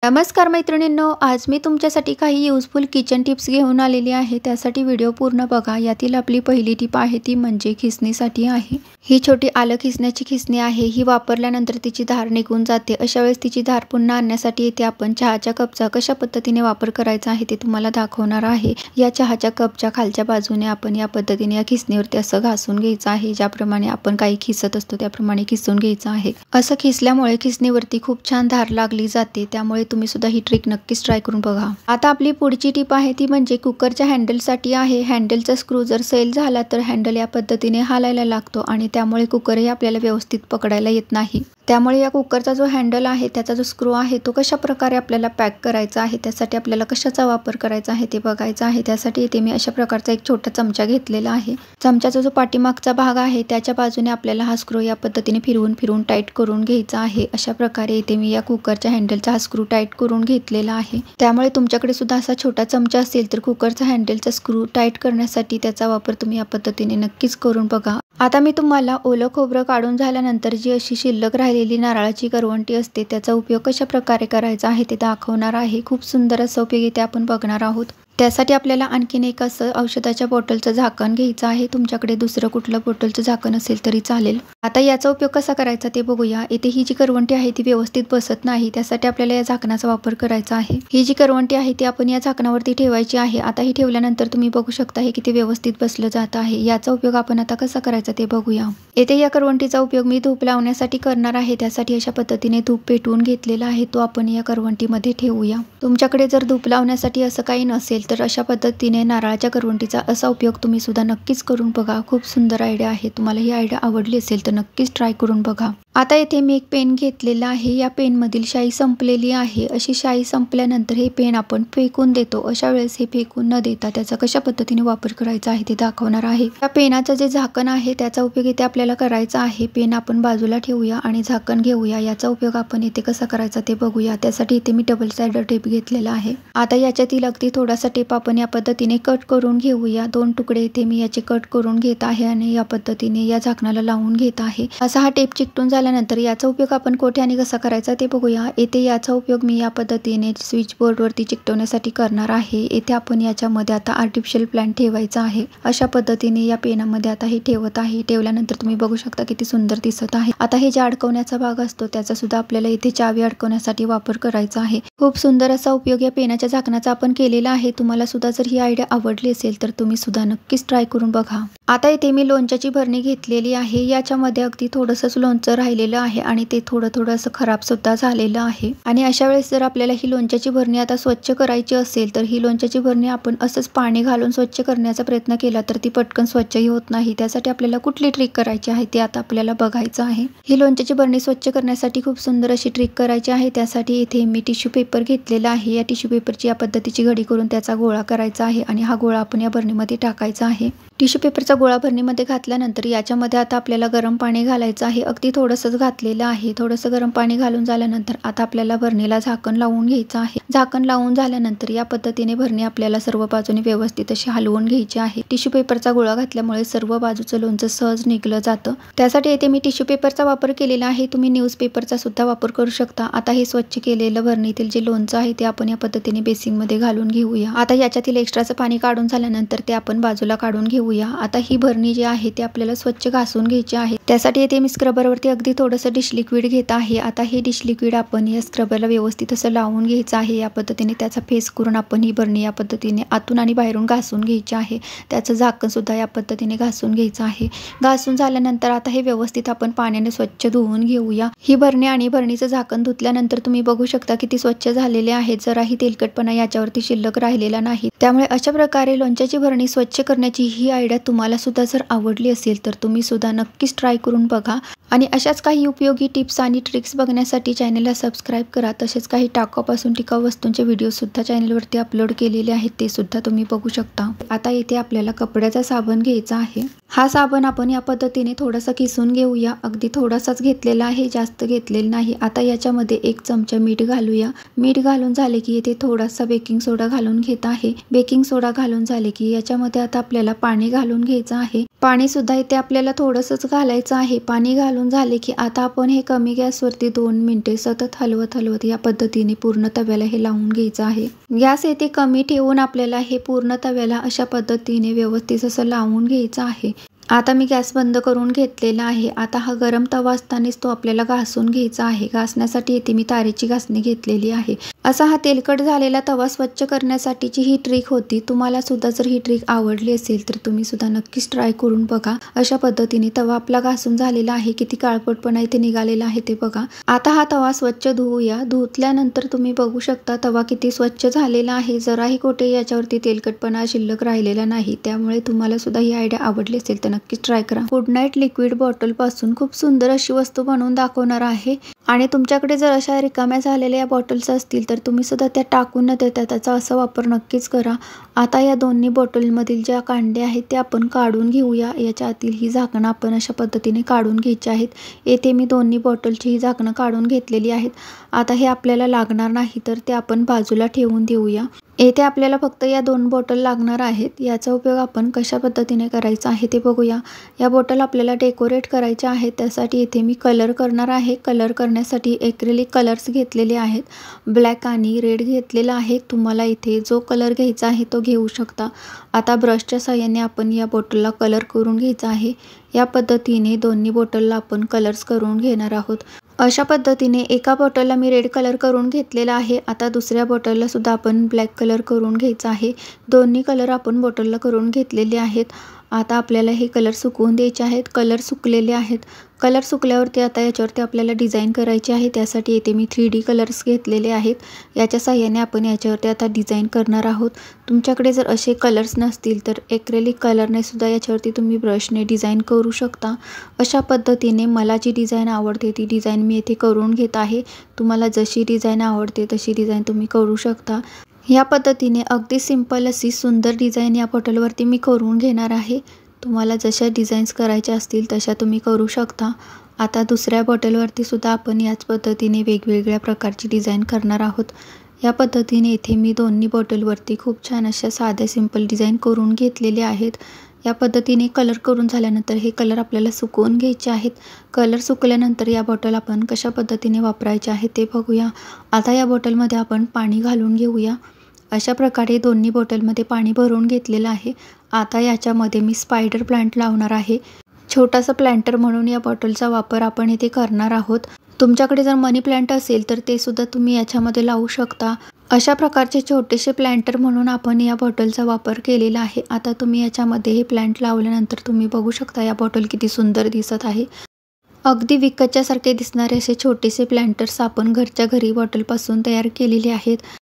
नमस्कार मैत्रिणींनो, आज मी तुमच्यासाठी काही यूजफुल किचन टिप्स घेऊन आलेली आहे। त्यासाठी व्हिडिओ पूर्ण बघा। यातील आपली पहिली टिप आहे ती म्हणजे खिसणीसाठी आहे। ही छोटी आलं खिसण्याची खिसणी आहे। ही वापरल्यानंतर तिची धार निघून जाते। अशा वेळेस तिची धार पुन्हा आणण्यासाठी इथे आपण चहाच्या कपचा कशा पद्धतीने वापर करायचा आहे ते तुम्हाला दाखवणार आहे। या चहाच्या कपच्या खालच्या बाजूने आपण या पद्धतीने या खिसणीवरती असं घासून घ्यायचं आहे। ज्याप्रमाणे आपण काही खिसत असतो त्याप्रमाणे खिसून घ्यायचं आहे। असं खिसल्यामुळे खिसणीवरती खूप छान धार लागली जाते। त्यामुळे तुम्ही सुद्धा ही ट्रिक नक्कीच ट्राय करून बघा। आता आपली पुढची टिप आहे ती म्हणजे कुकरच्या हँडलसाठी आहे। हँडलचा स्क्रू जर सैल झाला तर हँडल या पद्धतीने हालायला लागतो आणि त्यामुळे कुकरही आपल्याला व्यवस्थित पकडायला येत नाही। त्यामुळे या कुकरचा जो हँडल आहे त्याचा जो स्क्रू आहे तो कशा प्रकारे आपल्याला पॅक करायचा आहे, त्यासाठी आपल्याला कशाचा वापर करायचा आहे ते बघायचं आहे। त्यासाठी इथे मी अशा प्रकारचा एक छोटा चमचा घेतलेला आहे। चमच्याचा जो पाठीमागचा भाग आहे त्याच्या बाजूने आपल्याला हा स्क्रू या पद्धतीने फिरवून टाईट करून घ्यायचा आहे। अशा प्रकारे इथे मी या कुकरच्या हँडलचा हा स्क्रू टाईट करून घेतलेला आहे। त्यामुळे तुमच्याकडे सुद्धा असा छोटा चमचा असेल तर कुकरचा हँडलचा स्क्रू टाईट करण्यासाठी त्याचा वापर तुम्ही या पद्धतीने नक्कीच करून बघा। आता मी तुम्हाला ओलं खोबरं काढून झाल्यानंतर जी अशी शिल्लक राहिलेली नारळाची करवंटी असते त्याचा उपयोग कशा प्रकारे करायचा आहे ते दाखवणार आहे। खूप सुंदर असा उपयोग इथे आपण बघणार आहोत। त्यासाठी आपल्याला आणखीन एक असं औषधाच्या बॉटलचं झाकण घ्यायचं आहे। तुमच्याकडे दुसरं कुठलं बॉटलचं झाकण असेल तरी चालेल। आता याचा उपयोग कसा करायचा ते बघूया। इथे ही जी करवंटी आहे ती व्यवस्थित बसत नाही, त्यासाठी आपल्याला या झाकणाचा वापर करायचा आहे। ही जी करवंटी आहे ती आपण या झाकणावरती ठेवायची आहे। आता ही ठेवल्यानंतर तुम्ही बघू शकता हे किती व्यवस्थित बसलं जात आहे। याचा उपयोग आपण आता कसा करायचा ते बघूया। येथे या करवंटीचा उपयोग मी धूप लावण्यासाठी करणार आहे। त्यासाठी अशा पद्धतीने धूप पेटवून घेतलेला आहे तो आपण या करवंटीमध्ये ठेवूया। तुमच्याकडे जर धूप लावण्यासाठी असं काही नसेल तर अशा पद्धतीने नारळाच्या करवंटीचा असा उपयोग तुम्ही सुद्धा नक्कीच करून बघा। खूप सुंदर आयडिया आहे। तुम्हाला ही आयडिया आवडली असेल तर नक्कीच ट्राय करून बघा। आता इथे मी एक पेन घेतलेला आहे। या पेन मधील शाई संपलेली आहे। अशी शाई संपल्यानंतर हे पेन आपण फेकून देतो। अशा वेळेस हे फेकून न देता त्याचा कशा पद्धतीने वापर करायचा आहे ते दाखवणार आहे। या पेनाचं जे झाकण आहे त्याचा उपयोग इथे आपल्याला करायचा आहे। पेन आपण बाजूला ठेवूया आणि झाकण घेऊया। याचा उपयोग आपण इथे कसा करायचा ते बघूया। त्यासाठी इथे मी डबल साइडर टेप घेतलेला आहे। आता याच्यातील अगदी थोडासा टेप आपण या पद्धतीने कट करून घेऊया। 2 तुकडे इथे मी याचे कट करून घेत आहे आणि या पद्धतीने या झाकणाला लावून घेत आहे। असा हा टेप चिकटून झाल्यानंतर याचा उपयोग आपण कोठे आणि कसा करायचा ते बघूया। येथे याचा उपयोग मी या पद्धतीने स्विच बोर्ड वरती चिकटवण्यासाठी करणार आहे। येथे आपण याच्यामध्ये आता आर्टिफिशियल प्लांट ठेवायचा आहे। अशा पद्धतीने या पेनामध्ये आता हे ठेवत आहे। ठेवल्यानंतर तुम्ही बघू शकता किती सुंदर दिसत आहे। आता हे जे अडकवण्याचा भाग असतो त्याचा सुद्धा आपल्याला इथे चावी अडकवण्यासाठी वापर करायचा आहे। खूप सुंदर असा उपयोग या पेनाच्या झाकणाचा आपण केलेला आहे। तुम्हाला सुद्धा जर ही आयडिया आवडली असेल तर तुम्ही सुद्धा नक्कीच ट्राय करून बघा। आता इथे मी लोणच्याची भरणी घेतलेली आहे। याच्यामध्ये अगदी थोडंसंच लोणचं राहिलेलं आहे आणि ते थोडं असं खराब सुद्धा झालेलं आहे। आणि अशा वेळेस जर आपल्याला ही लोणच्याची भरणी आता स्वच्छ करायची असेल तर ही लोणच्याची भरणी आपण असंच पाणी घालून स्वच्छ करण्याचा प्रयत्न केला तर ती पटकन स्वच्छही होत नाही। त्यासाठी आपल्याला कुठली ट्रिक करायची आहे ते आता आपल्याला बघायचं आहे। ही लोणच्याची भरणी स्वच्छ करण्यासाठी खूप सुंदर अशी ट्रिक करायची आहे। त्यासाठी इथे मी टिश्यू पेपर घेतलेला आहे। या टिश्यू पेपरची या पद्धतीची घडी करून त्याचा गोळा करायचा आहे आणि हा गोळा आपण या भरणीमध्ये टाकायचा आहे। टिश्यू पेपरचा गोळा भरणीमध्ये घातल्यानंतर याच्यामध्ये आता आपल्याला गरम पाणी घालायचं आहे। अगदी थोडंसंच घातलेलं आहे। थोडंसं गरम पाणी घालून झाल्यानंतर आता आपल्याला भरणीला झाकण लावून घ्यायचं आहे। झाकण लावून झाल्यानंतर या पद्धतीने भरणी आपल्याला सर्व बाजूने व्यवस्थित अशी हलवून घ्यायची आहे। टिश्यू पेपरचा गोळा घातल्यामुळे सर्व बाजूचं लोणचं सहज निघलं जातं। त्यासाठी येथे मी टिश्यू पेपरचा वापर केलेला आहे। तुम्ही न्यूजपेपरचा सुद्धा वापर करू शकता। आता हे स्वच्छ केलेलं भरणीतील जे लोणचं आहे ते आपण या पद्धतीने बेसिंगमध्ये घालून घेऊया। आता याच्यातील एक्स्ट्राचं पाणी काढून झाल्यानंतर ते आपण बाजूला काढून घेऊया। आता ही भरणी जी आहे ती आपल्याला स्वच्छ घासून घ्यायची आहे। त्यासाठी येथे मी स्क्रबरवरती अगदी थोडंसं डिश लिक्विड घेत आहे। आता हे डिश लिक्विड आपण या स्क्रबरला व्यवस्थित असं लावून घ्यायचं आहे। या पद्धतीने त्याचा फेस करून आपण ही भरणी या पद्धतीने आतून आणि बाहेरून घासून घ्यायची आहे। त्याचं झाकण सुद्धा या पद्धतीने घासून घ्यायचं आहे। घासून झाल्यानंतर आता हे व्यवस्थित आपण पाण्याने स्वच्छ धुवून घेऊया। ही भरणी आणि भरणीचं झाकण धुतल्यानंतर तुम्ही बघू शकता किती स्वच्छ झालेले आहे। जराही तेलकटपणा याच्यावरती शिल्लक राहिलेला नाही। त्यामुळे अशा प्रकारे लोणच्याची भरणी स्वच्छ करण्याची ही आयडिया तुम्हाला सुद्धा जर आवडली असेल तर तुम्ही सुद्धा नक्कीच ट्राय करून बघा। आणि अशाच काही उपयोगी टिप्स आणि ट्रिक्स बघण्यासाठी चॅनलला सबस्क्राईब करा। तसेच काही टाकाऊपासून टिकाऊ वस्तूंचे व्हिडिओ सुद्धा चॅनलवरती अपलोड केलेले आहेत, ते सुद्धा तुम्ही बघू शकता। आता इथे आपल्याला कपड्याचा साबण घ्यायचा आहे। हा साबण आपण या पद्धतीने थोडासा किसून घेऊया। अगदी थोडासाच घेतलेला आहे, जास्त घेतलेला नाही। आता याच्यामध्ये 1 चमचा मीठ घालूया। मीठ घालून झाले की इथे थोडासा बेकिंग सोडा घालून घेत आहे। बेकिंग सोडा घालून झाले की याच्यामध्ये आता आपल्याला पाणी पाणी घालून घ्यायचं आहे। पाणी सुद्धा इथे आपल्याला थोडंसंच घालायचं आहे। पाणी घालून झाले की आता आपण हे कमी गॅसवरती 2 मिनिटे सतत हलवत या पद्धतीने पूर्ण तव्याला हे लावून घ्यायचं आहे। गॅस इथे कमी ठेवून आपल्याला हे पूर्ण तव्याला अशा पद्धतीने व्यवस्थित असं लावून घ्यायचं आहे। आता मी गॅस बंद करून घेतलेला आहे। आता हा गरम तवा असतानाच तो आपल्याला घासून घ्यायचा आहे। घासण्यासाठी इथे मी तारेची घासणी घेतलेली आहे। असा हा तेलकट झालेला तवा स्वच्छ करण्यासाठीची ही ट्रिक होती। तुम्हाला सुद्धा जर ही ट्रिक आवडली असेल तर तुम्ही सुद्धा नक्कीच ट्राय करून बघा। अशा पद्धतीने तवा आपला घासून झालेला आहे। किती काळपटपणा इथे निघालेला आहे ते बघा। आता हा तवा स्वच्छ धुवूया। धुतल्यानंतर तुम्ही बघू शकता तवा किती स्वच्छ झालेला आहे। जराही कुठे याच्यावरती तेलकटपणा शिल्लक राहिलेला नाही। त्यामुळे तुम्हाला सुद्धा ही आयडिया आवडली असेल तर नक्कीच ट्राय करा। गुड नाईट लिक्विड बॉटल पासून खूप सुंदर अशी वस्तू बनवून दाखवणार आहे आणि तुमच्याकडे जर अशा रिकाम्या झालेल्या बॉटल्स असतील तर तुम्ही सुद्धा त्या टाकून न देता त्याचा असा वापर नक्कीच करा। आता या दोन्ही बॉटलमधील ज्या कांड्या आहेत त्या आपण काढून घेऊया। याच्या आतील ही झाकणं आपण अशा पद्धतीने काढून घ्यायची आहेत। येथे मी दोन्ही बॉटलची ही झाकणं काढून घेतलेली आहेत। आता हे आपल्याला लागणार नाही तर ते आपण बाजूला ठेवून देऊया। येथे आपल्याला फक्त या 2 बॉटल लागणार आहेत। याचा उपयोग आपण कशा पद्धतीने करायचा आहे ते बघूया। या बॉटल आपल्याला डेकोरेट करायच्या आहेत। त्यासाठी इथे मी कलर करणार आहे। कलर करण्यासाठी एक्रिलिक कलर्स घेतलेले आहेत। ब्लॅक आणि रेड घेतलेला आहे। तुम्हाला इथे जो कलर घ्यायचा आहे तो घेऊ शकता। आता ब्रशच्या साहाय्याने आपण या बॉटलला कलर करून घ्यायचा आहे। या पद्धतीने दोन्ही बॉटलला आपण कलर्स करून घेणार आहोत। अशा पद्धतीने एका बॉटलला मी रेड कलर करून घेतलेला आहे। आता दुसऱ्या बॉटलला सुद्धा आपण ब्लॅक कलर करून घ्यायचा आहे। दोन्ही कलर आपण बॉटलला करून घेतलेले आहेत। आता आपल्याला हे कलर सुकवून द्यायचे आहेत। कलर सुकलेले आहेत। कलर सुकल्यावरती आता याच्यावरती आपल्याला डिझाईन करायची आहे। त्यासाठी इथे मी 3D कलर्स घेतलेले आहेत। याच्या साहाय्याने आपण याच्यावरती आता डिझाईन करणार आहोत। तुमच्याकडे जर असे कलर्स नसतील तर एक्रेलिक कलरने सुद्धा याच्यावरती तुम्ही ब्रशने डिझाईन करू शकता। अशा पद्धतीने मला जी डिझाईन आवडते ती डिझाईन मी इथे करून घेत आहे। तुम्हाला जशी डिझाईन आवडते तशी डिझाईन तुम्ही करू शकता। या पद्धतीने अगदी सिंपल अशी सुंदर डिझाईन या बॉटलवरती मी करून घेणार आहे। तुम्हाला जशा डिझाईन्स करायच्या असतील तशा तुम्ही करू शकता। आता दुसऱ्या बॉटलवरती सुद्धा आपण याच पद्धतीने वेगवेगळ्या प्रकारची डिझाईन करणार आहोत। या पद्धतीने इथे मी दोन्ही बॉटलवरती खूप छान अशा साध्या सिंपल डिझाईन करून घेतलेले आहेत। या पद्धतीने कलर करून झाल्यानंतर हे कलर आपल्याला सुकवून घ्यायचे आहेत। कलर सुकल्यानंतर या बॉटल आपण कशा पद्धतीने वापरायचे आहे ते बघूया। आता या बॉटलमध्ये आपण पाणी घालून घेऊया। अशा प्रकारे दोन्ही बॉटलमध्ये पाणी भरून घेतलेलं आहे। आता याच्यामध्ये मी स्पायडर प्लांट लावणार आहे। छोटासा प्लांटर म्हणून या बॉटलचा वापर आपण इथे करणार आहोत। तुमच्याकडे जर मनी प्लांट असेल तर ते सुद्धा तुम्ही याच्यामध्ये लावू शकता। अशा प्रकारचे छोटेसे प्लांटर म्हणून आपण या बॉटलचा वापर केलेला आहे। आता तुम्ही याच्यामध्ये हे प्लांट लावल्यानंतर तुम्ही बघू शकता या बॉटल किती सुंदर दिसत आहे। अगदी विकतच्या सारखे दिसणारे असे छोटेसे प्लांटर्स आपण घरच्या घरी बॉटलपासून तयार केलेले आहेत।